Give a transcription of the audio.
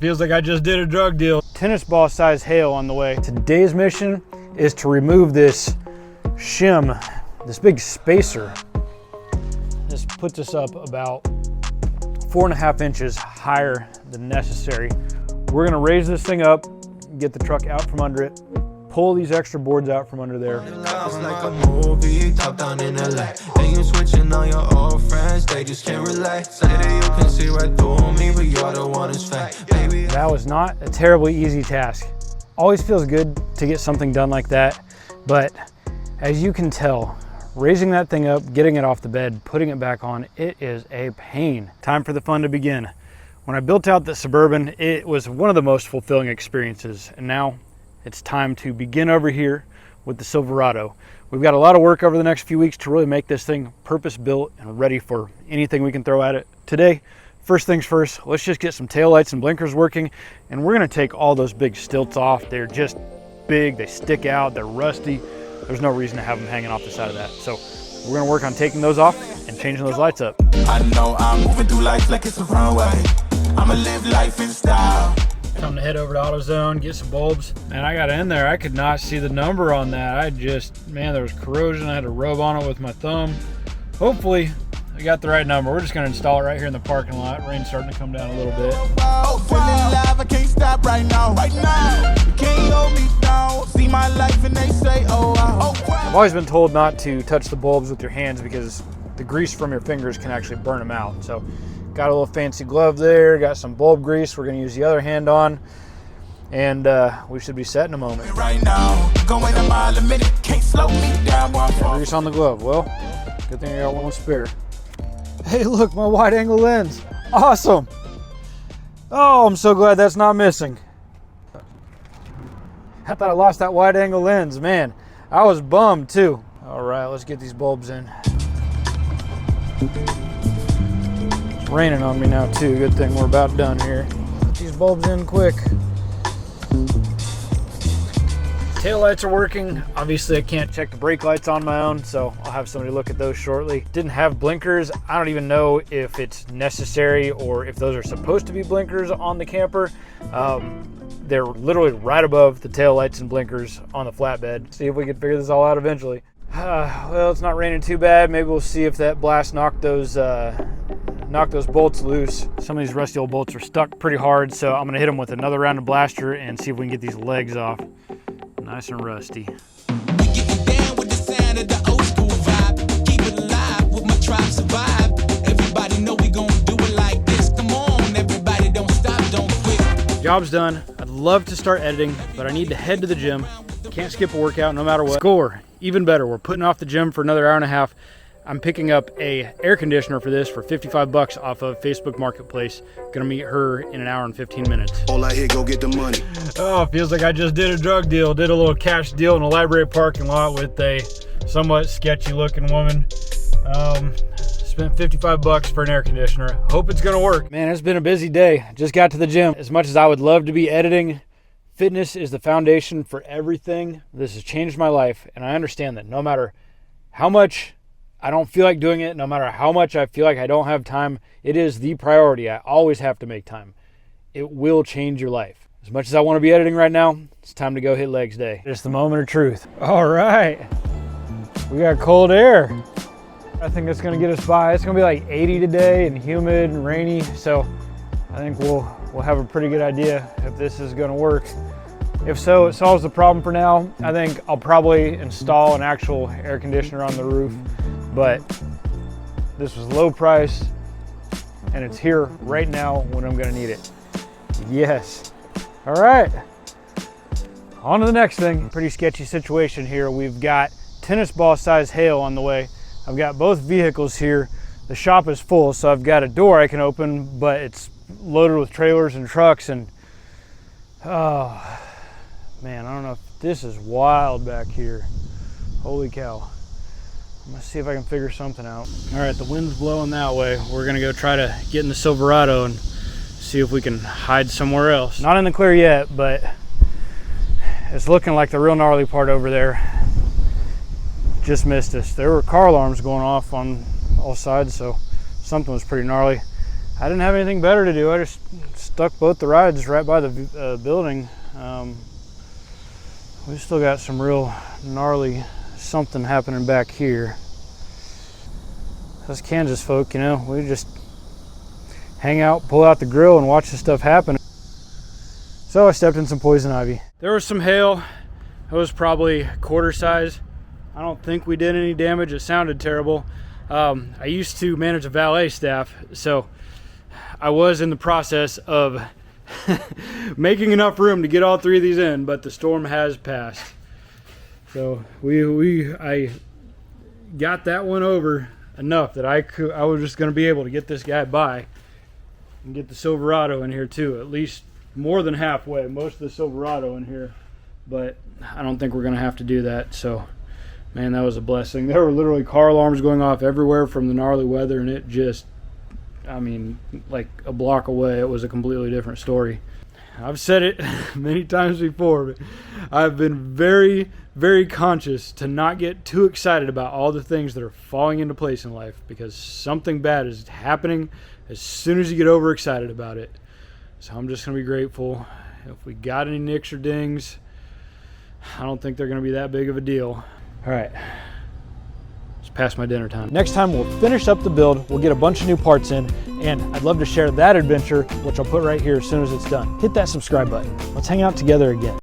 Feels like I just did a drug deal. Tennis ball size hail on the way. Today's mission is to remove this shim, this big spacer. This puts us up about 4.5 inches higher than necessary. We're gonna raise this thing up, get the truck out from under it, pull these extra boards out from under there. Like a movie, top down in LA. And you switching on your old friends, they just can't relate. Say that you can see right through me, but you're the one who's fake. Baby. That was not a terribly easy task. Always feels good to get something done like that, but as you can tell, raising that thing up, getting it off the bed, putting it back on, it is a pain. Time for the fun to begin. When I built out the Suburban, it was one of the most fulfilling experiences, and now it's time to begin over here with the Silverado. We've got a lot of work over the next few weeks to really make this thing purpose-built and ready for anything we can throw at it. Today, first things first, let's just get some taillights and blinkers working, and we're gonna take all those big stilts off. They're just big, they stick out, they're rusty. There's no reason to have them hanging off the side of that. So we're gonna work on taking those off and changing those lights up. I know I'm moving through life like it's a runway. I'ma live life in style. Time to head over to AutoZone, get some bulbs. Man, I got in there, I could not see the number on that. Man, there was corrosion. I had to rub on it with my thumb. Hopefully, I got the right number. We're just gonna install it right here in the parking lot. Rain's starting to come down a little bit. Oh, feeling alive, I can't stop right now. Right now, you can't hold me down. See my life and they say, oh, wow. I've always been told not to touch the bulbs with your hands because the grease from your fingers can actually burn them out. So, got a little fancy glove there, got some bulb grease we're gonna use the other hand on, and we should be set in a moment. Right now, going a mile a minute, can't slow me down. Grease on the glove. Well, good thing I got one spare. Hey, look, my wide angle lens. Awesome. Oh, I'm so glad that's not missing. I thought I lost that wide angle lens. Man, I was bummed too. All right, let's get these bulbs in. It's raining on me now too. Good thing we're about done here. Put these bulbs in quick. Tail lights are working. Obviously I can't check the brake lights on my own, so I'll have somebody look at those shortly. Didn't have blinkers. I don't even know if it's necessary or if those are supposed to be blinkers on the camper. They're literally right above the tail lights and blinkers on the flatbed. See if we can figure this all out eventually. Well, it's not raining too bad. Maybe we'll see if that blast knocked those bolts loose. Some of these rusty old bolts are stuck pretty hard, so I'm gonna hit them with another round of blaster and see if we can get these legs off. Nice and rusty. We getting down with the sound of the old school vibe. Keep it alive with my tribe survive. Everybody know we gonna do it like this. Come on, everybody, don't stop, don't quit. Job's done. I'd love to start editing, but I need to head to the gym. Can't skip a workout no matter what. Score, even better. We're putting off the gym for another hour and a half. I'm picking up a air conditioner for this for 55 bucks off of Facebook Marketplace. Gonna meet her in an hour and 15 minutes. All I hear, go get the money. Oh, feels like I just did a drug deal. Did a little cash deal in a library parking lot with a somewhat sketchy looking woman. Spent 55 bucks for an air conditioner. Hope it's gonna work. Man, it's been a busy day. Just got to the gym. As much as I would love to be editing, fitness is the foundation for everything. This has changed my life, and I understand that no matter how much I don't feel like doing it, no matter how much I feel like I don't have time, it is the priority. I always have to make time. It will change your life. As much as I want to be editing right now, it's time to go hit legs day. Just the moment of truth. All right, we got cold air. I think that's gonna get us by. It's gonna be like 80 today and humid and rainy, so I think we'll have a pretty good idea if this is gonna work. If so, it solves the problem for now. I think I'll probably install an actual air conditioner on the roof, but this was low price and it's here right now when I'm gonna need it. Yes. All right, on to the next thing. Pretty sketchy situation here. We've got tennis ball size hail on the way. I've got both vehicles here. The shop is full, so I've got a door I can open, but it's loaded with trailers and trucks, and oh man, I don't know if this is wild back here. Holy cow. I'm gonna see if I can figure something out. All right, the wind's blowing that way. We're gonna go try to get in the Silverado and see if we can hide somewhere else. Not in the clear yet, but it's looking like the real gnarly part over there just missed us. There were car alarms going off on all sides, so something was pretty gnarly. I didn't have anything better to do. I just stuck both the rides right by the building. We've still got some real gnarly something happening back here. Us Kansas folk, you know, we just hang out, pull out the grill, and watch the stuff happen. So I stepped in some poison ivy. There was some hail. It was probably quarter size. I don't think we did any damage. It sounded terrible. I used to manage a valet staff, so I was in the process of making enough room to get all three of these in, but the storm has passed. So I got that one over enough that I was just going to be able to get this guy by and get the Silverado in here too, at least more than halfway. Most of the Silverado in here, but I don't think we're going to have to do that. So man, that was a blessing. There were literally car alarms going off everywhere from the gnarly weather, and it just, I mean, like a block away, it was a completely different story. I've said it many times before, but I've been very, very conscious to not get too excited about all the things that are falling into place in life, because something bad is happening as soon as you get overexcited about it. So I'm just going to be grateful. If we got any nicks or dings, I don't think they're going to be that big of a deal. All right, it's past my dinner time. Next time we'll finish up the build, we'll get a bunch of new parts in, and I'd love to share that adventure, which I'll put right here as soon as it's done. Hit that subscribe button. Let's hang out together again.